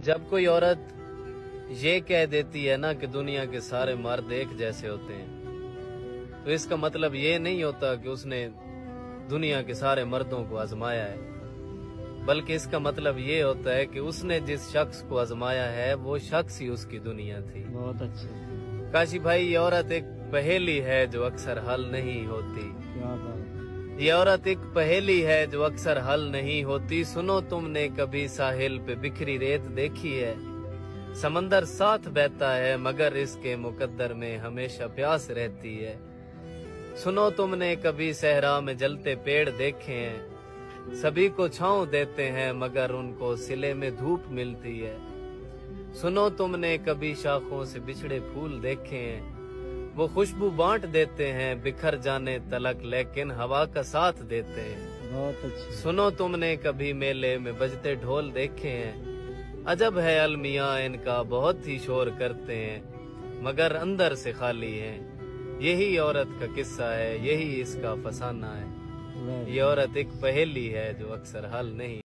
जब कोई औरत ये कह देती है ना कि दुनिया के सारे मर्द एक जैसे होते हैं, तो इसका मतलब ये नहीं होता कि उसने दुनिया के सारे मर्दों को आजमाया है, बल्कि इसका मतलब ये होता है कि उसने जिस शख्स को आजमाया है वो शख्स ही उसकी दुनिया थी। बहुत अच्छे। काशी भाई, ये औरत एक पहेली है जो अक्सर हल नहीं होती। क्या बात। ये औरत एक पहेली है जो अक्सर हल नहीं होती। सुनो, तुमने कभी साहिल पे बिखरी रेत देखी है? समंदर साथ बहता है मगर इसके मुकद्दर में हमेशा प्यास रहती है। सुनो, तुमने कभी सहरा में जलते पेड़ देखे हैं? सभी को छांव देते हैं मगर उनको सिले में धूप मिलती है। सुनो, तुमने कभी शाखों से बिछड़े फूल देखे हैं? वो खुशबू बांट देते हैं बिखर जाने तलक, लेकिन हवा का साथ देते हैं। बहुत अच्छे। सुनो, तुमने कभी मेले में बजते ढोल देखे हैं? अजब है अलमिया इनका, बहुत ही शोर करते हैं मगर अंदर से खाली हैं। यही औरत का किस्सा है, यही इसका फसाना है। ये औरत एक पहेली है जो अक्सर हल नहीं